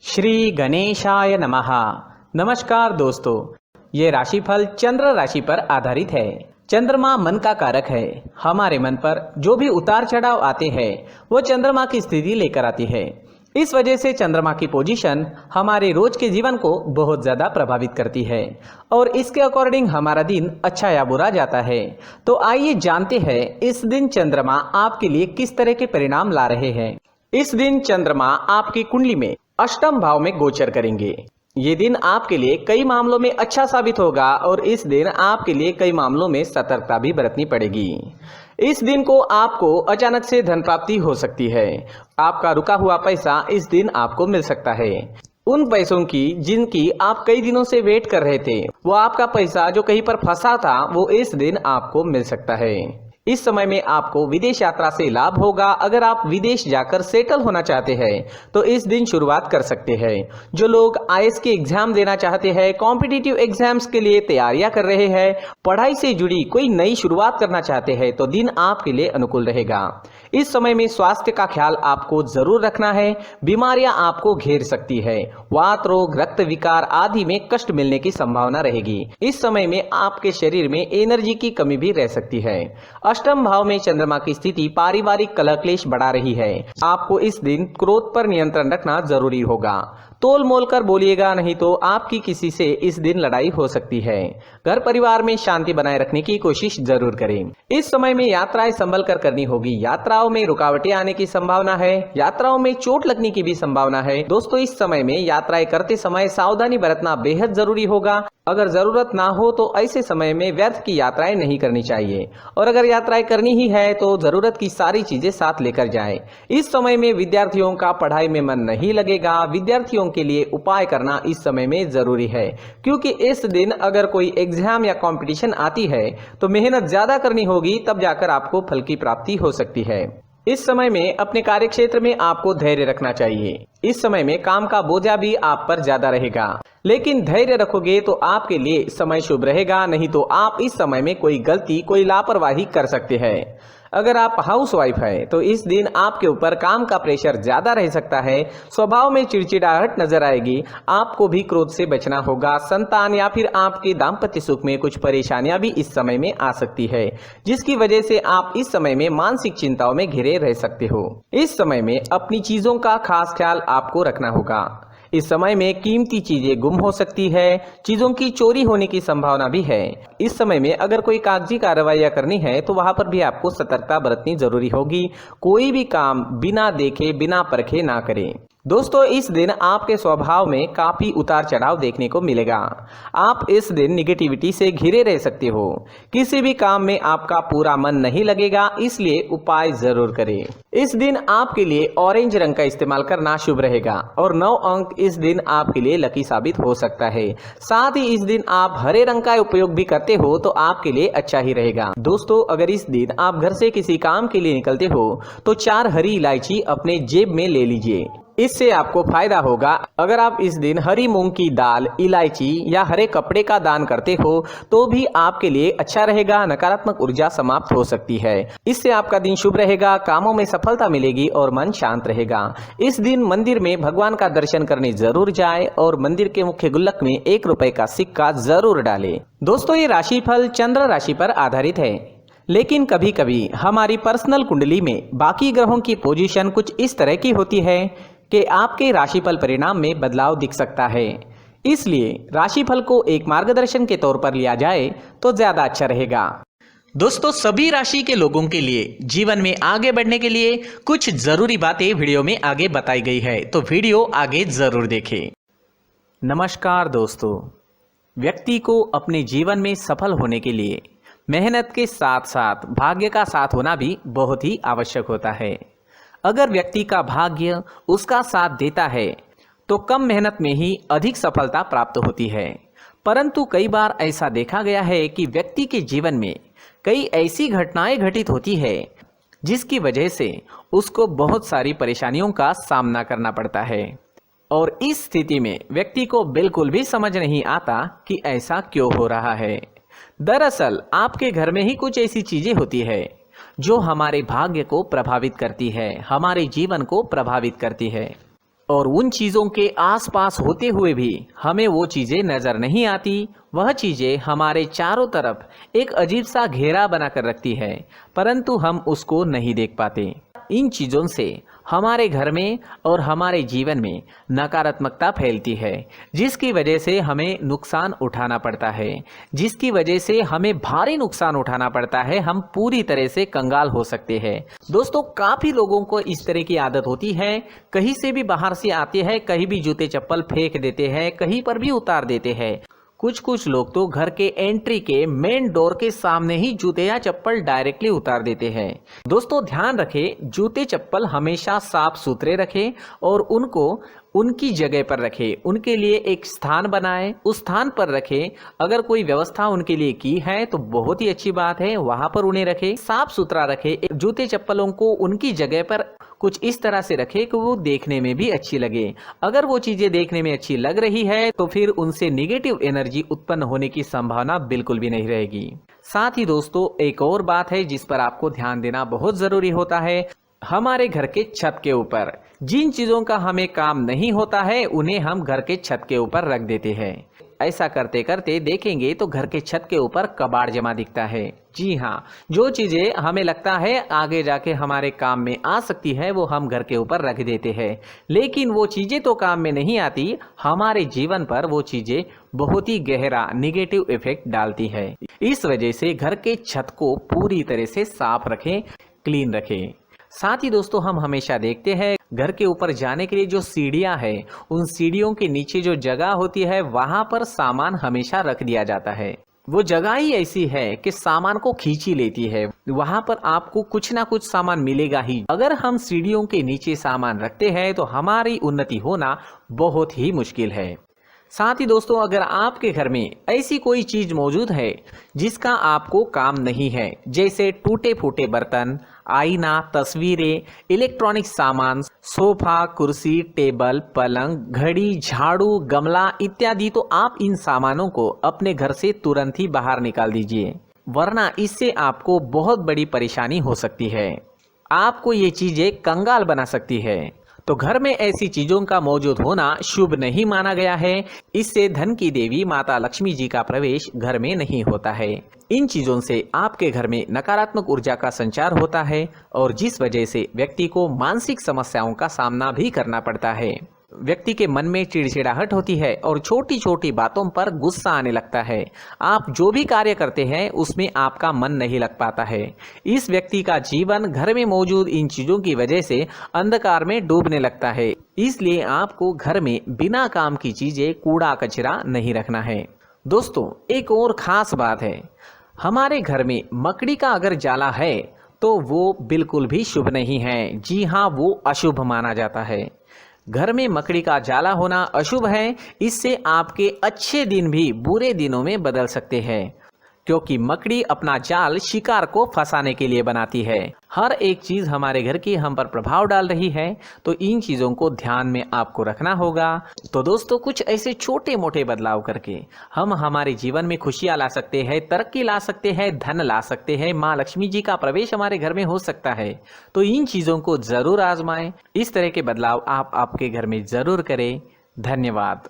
श्री गणेशाय नमः। नमस्कार दोस्तों, ये राशिफल चंद्र राशि पर आधारित है। चंद्रमा मन का कारक है। हमारे मन पर जो भी उतार चढ़ाव आते हैं वो चंद्रमा की स्थिति लेकर आती है। इस वजह से चंद्रमा की पोजीशन हमारे रोज के जीवन को बहुत ज़्यादा प्रभावित करती है और इसके अकॉर्डिंग हमारा दिन अच्छा या बुरा जाता है। तो आइए जानते हैं इस दिन चंद्रमा आपके लिए किस तरह के परिणाम ला रहे हैं। इस दिन चंद्रमा आपकी कुंडली में अष्टम भाव में गोचर करेंगे। ये दिन आपके लिए कई मामलों में अच्छा साबित होगा और इस दिन आपके लिए कई मामलों में सतर्कता भी बरतनी पड़ेगी। इस दिन को आपको अचानक से धन प्राप्ति हो सकती है। आपका रुका हुआ पैसा इस दिन आपको मिल सकता है। उन पैसों की जिनकी आप कई दिनों से वेट कर रहे थे, वो आपका पैसा जो कहीं पर फंसा था वो इस दिन आपको मिल सकता है। इस समय में आपको विदेश यात्रा से लाभ होगा। अगर आप विदेश जाकर सेटल होना चाहते हैं तो इस दिन शुरुआत कर सकते हैं। जो लोग आईएएस के एग्जाम देना चाहते हैं, कॉम्पिटिटिव एग्जाम्स के लिए तैयारियां कर रहे हैं, पढ़ाई से जुड़ी कोई नई शुरुआत करना चाहते हैं तो दिन आपके लिए अनुकूल रहेगा। इस समय में स्वास्थ्य का ख्याल आपको जरूर रखना है। बीमारियां आपको घेर सकती है। वात रोग, रक्त विकार आदि में कष्ट मिलने की संभावना रहेगी। इस समय में आपके शरीर में एनर्जी की कमी भी रह सकती है। अष्टम भाव में चंद्रमा की स्थिति पारिवारिक कलह क्लेश बढ़ा रही है। आपको इस दिन क्रोध पर नियंत्रण रखना जरूरी होगा। तोल मोल कर बोलिएगा, नहीं तो आपकी किसी से इस दिन लड़ाई हो सकती है। घर परिवार में शांति बनाए रखने की कोशिश जरूर करें। इस समय में यात्राएं संभल कर करनी होगी। यात्राओं में रुकावटें आने की संभावना है। यात्राओं में चोट लगने की भी संभावना है। दोस्तों, इस समय में यात्राएं करते समय सावधानी बरतना बेहद जरूरी होगा। अगर जरूरत ना हो तो ऐसे समय में व्यर्थ की यात्राएं नहीं करनी चाहिए और अगर यात्राएं करनी ही है तो जरूरत की सारी चीजें साथ लेकर जाएं। इस समय में विद्यार्थियों का पढ़ाई में मन नहीं लगेगा। विद्यार्थियों के लिए उपाय करना इस समय में जरूरी है, क्योंकि इस दिन अगर कोई एग्जाम या कंपटीशन आती है तो मेहनत ज्यादा करनी होगी, तब जाकर आपको फल की प्राप्ति हो सकती है। इस समय में अपने कार्यक्षेत्र में आपको धैर्य रखना चाहिए। इस समय में काम का बोझा भी आप पर ज्यादा रहेगा, लेकिन धैर्य रखोगे तो आपके लिए समय शुभ रहेगा। नहीं तो आप इस समय में कोई गलती, कोई लापरवाही कर सकते हैं। अगर आप हाउसवाइफ है तो इस दिन आपके ऊपर काम का प्रेशर ज्यादा रह सकता है। स्वभाव में चिड़चिड़ाहट नजर आएगी। आपको भी क्रोध से बचना होगा। संतान या फिर आपके दाम्पत्य सुख में कुछ परेशानियां भी इस समय में आ सकती है, जिसकी वजह से आप इस समय में मानसिक चिंताओं में घिरे रह सकते हो। इस समय में अपनी चीजों का खास ख्याल आपको रखना होगा। इस समय में कीमती चीजें गुम हो सकती है। चीजों की चोरी होने की संभावना भी है। इस समय में अगर कोई कागजी कार्रवाइयां करनी है तो वहां पर भी आपको सतर्कता बरतनी जरूरी होगी। कोई भी काम बिना देखे, बिना परखे ना करें। दोस्तों, इस दिन आपके स्वभाव में काफी उतार चढ़ाव देखने को मिलेगा। आप इस दिन निगेटिविटी से घिरे रह सकते हो। किसी भी काम में आपका पूरा मन नहीं लगेगा, इसलिए उपाय जरूर करें। इस दिन आपके लिए ऑरेंज रंग का इस्तेमाल करना शुभ रहेगा और 9 अंक इस दिन आपके लिए लकी साबित हो सकता है। साथ ही इस दिन आप हरे रंग का उपयोग भी करते हो तो आपके लिए अच्छा ही रहेगा। दोस्तों, अगर इस दिन आप घर से किसी काम के लिए निकलते हो तो 4 हरी इलायची अपने जेब में ले लीजिए। इससे आपको फायदा होगा। अगर आप इस दिन हरी मूंग की दाल, इलायची या हरे कपड़े का दान करते हो तो भी आपके लिए अच्छा रहेगा। नकारात्मक ऊर्जा समाप्त हो सकती है। इससे आपका दिन शुभ रहेगा, कामों में सफलता मिलेगी और मन शांत रहेगा। इस दिन मंदिर में भगवान का दर्शन करने जरूर जाए और मंदिर के मुख्य गुल्लक में 1 रुपए का सिक्का जरूर डालें। दोस्तों, ये राशिफल चंद्र राशि पर आधारित है, लेकिन कभी कभी हमारी पर्सनल कुंडली में बाकी ग्रहों की पोजीशन कुछ इस तरह की होती है कि आपके राशिफल परिणाम में बदलाव दिख सकता है। इसलिए राशिफल को एक मार्गदर्शन के तौर पर लिया जाए तो ज्यादा अच्छा रहेगा। दोस्तों, सभी राशि के लोगों के लिए जीवन में आगे बढ़ने के लिए कुछ जरूरी बातें वीडियो में आगे बताई गई है, तो वीडियो आगे जरूर देखें। नमस्कार दोस्तों, व्यक्ति को अपने जीवन में सफल होने के लिए मेहनत के साथ साथ भाग्य का साथ होना भी बहुत ही आवश्यक होता है। अगर व्यक्ति का भाग्य उसका साथ देता है तो कम मेहनत में ही अधिक सफलता प्राप्त होती है। परंतु कई बार ऐसा देखा गया है कि व्यक्ति के जीवन में कई ऐसी घटनाएं घटित होती है जिसकी वजह से उसको बहुत सारी परेशानियों का सामना करना पड़ता है और इस स्थिति में व्यक्ति को बिल्कुल भी समझ नहीं आता कि ऐसा क्यों हो रहा है। दरअसल आपके घर में ही कुछ ऐसी चीजें होती है जो हमारे भाग्य को प्रभावित करती है, हमारे जीवन को प्रभावित करती है और उन चीज़ों के आसपास होते हुए भी हमें वो चीज़ें नज़र नहीं आती। वह चीज़ें हमारे चारों तरफ एक अजीब सा घेरा बनाकर रखती है, परंतु हम उसको नहीं देख पाते। इन चीज़ों से हमारे घर में और हमारे जीवन में नकारात्मकता फैलती है, जिसकी वजह से हमें नुकसान उठाना पड़ता है, जिसकी वजह से हमें भारी नुकसान उठाना पड़ता है। हम पूरी तरह से कंगाल हो सकते हैं। दोस्तों, काफ़ी लोगों को इस तरह की आदत होती है, कहीं से भी बाहर से आते हैं, कहीं भी जूते चप्पल फेंक देते हैं, कहीं पर भी उतार देते हैं। कुछ लोग तो घर के एंट्री के मेन डोर के सामने ही जूते या चप्पल डायरेक्टली उतार देते हैं। दोस्तों, ध्यान रखें, जूते चप्पल हमेशा साफ सुथरे रखें और उनको उनकी जगह पर रखें। उनके लिए एक स्थान बनाएं, उस स्थान पर रखें। अगर कोई व्यवस्था उनके लिए की है तो बहुत ही अच्छी बात है, वहां पर उन्हें रखें, साफ सुथरा रखें। जूते चप्पलों को उनकी जगह पर कुछ इस तरह से रखें कि वो देखने में भी अच्छी लगे। अगर वो चीजें देखने में अच्छी लग रही है तो फिर उनसे नेगेटिव एनर्जी उत्पन्न होने की संभावना बिल्कुल भी नहीं रहेगी। साथ ही दोस्तों, एक और बात है जिस पर आपको ध्यान देना बहुत जरूरी होता है। हमारे घर के छत के ऊपर जिन चीजों का हमें काम नहीं होता है, उन्हें हम घर के छत के ऊपर रख देते हैं। ऐसा करते करते देखेंगे तो घर के छत के ऊपर कबाड़ जमा दिखता है। जी हाँ, जो चीजें हमें लगता है आगे जाके हमारे काम में आ सकती है, वो हम घर के ऊपर रख देते हैं, लेकिन वो चीजें तो काम में नहीं आती। हमारे जीवन पर वो चीजें बहुत ही गहरा निगेटिव इफेक्ट डालती है। इस वजह से घर के छत को पूरी तरह से साफ रखें, क्लीन रखें। साथ ही दोस्तों, हम हमेशा देखते हैं घर के ऊपर जाने के लिए जो सीढ़ियां हैं, उन सीढ़ियों के नीचे जो जगह होती है वहां पर सामान हमेशा रख दिया जाता है। वो जगह ही ऐसी है कि सामान को खींच ही लेती है। वहां पर आपको कुछ ना कुछ सामान मिलेगा ही। अगर हम सीढ़ियों के नीचे सामान रखते हैं तो हमारी उन्नति होना बहुत ही मुश्किल है। साथ ही दोस्तों, अगर आपके घर में ऐसी कोई चीज मौजूद है जिसका आपको काम नहीं है, जैसे टूटे फूटे बर्तन, आईना, तस्वीरें, इलेक्ट्रॉनिक सामान, सोफा, कुर्सी, टेबल, पलंग, घड़ी, झाड़ू, गमला इत्यादि, तो आप इन सामानों को अपने घर से तुरंत ही बाहर निकाल दीजिए, वरना इससे आपको बहुत बड़ी परेशानी हो सकती है। आपको ये चीजें कंगाल बना सकती है। तो घर में ऐसी चीजों का मौजूद होना शुभ नहीं माना गया है। इससे धन की देवी माता लक्ष्मी जी का प्रवेश घर में नहीं होता है। इन चीजों से आपके घर में नकारात्मक ऊर्जा का संचार होता है और जिस वजह से व्यक्ति को मानसिक समस्याओं का सामना भी करना पड़ता है। व्यक्ति के मन में चिड़चिड़ाहट होती है और छोटी छोटी बातों पर गुस्सा आने लगता है। आप जो भी कार्य करते हैं उसमें आपका मन नहीं लग पाता है। इस व्यक्ति का जीवन घर में मौजूद इन चीजों की वजह से अंधकार में डूबने लगता है। इसलिए आपको घर में बिना काम की चीजें, कूड़ा कचरा नहीं रखना है। दोस्तों, एक और खास बात है, हमारे घर में मकड़ी का अगर जाला है तो वो बिल्कुल भी शुभ नहीं है। जी हाँ, वो अशुभ माना जाता है। घर में मकड़ी का जाला होना अशुभ है। इससे आपके अच्छे दिन भी बुरे दिनों में बदल सकते हैं, क्योंकि मकड़ी अपना जाल शिकार को फंसाने के लिए बनाती है। हर एक चीज हमारे घर की हम पर प्रभाव डाल रही है, तो इन चीजों को ध्यान में आपको रखना होगा। तो दोस्तों, कुछ ऐसे छोटे मोटे बदलाव करके हम हमारे जीवन में खुशियां ला सकते हैं, तरक्की ला सकते हैं, धन ला सकते हैं, माँ लक्ष्मी जी का प्रवेश हमारे घर में हो सकता है। तो इन चीजों को जरूर आजमाएं। इस तरह के बदलाव आप आपके घर में जरूर करें। धन्यवाद।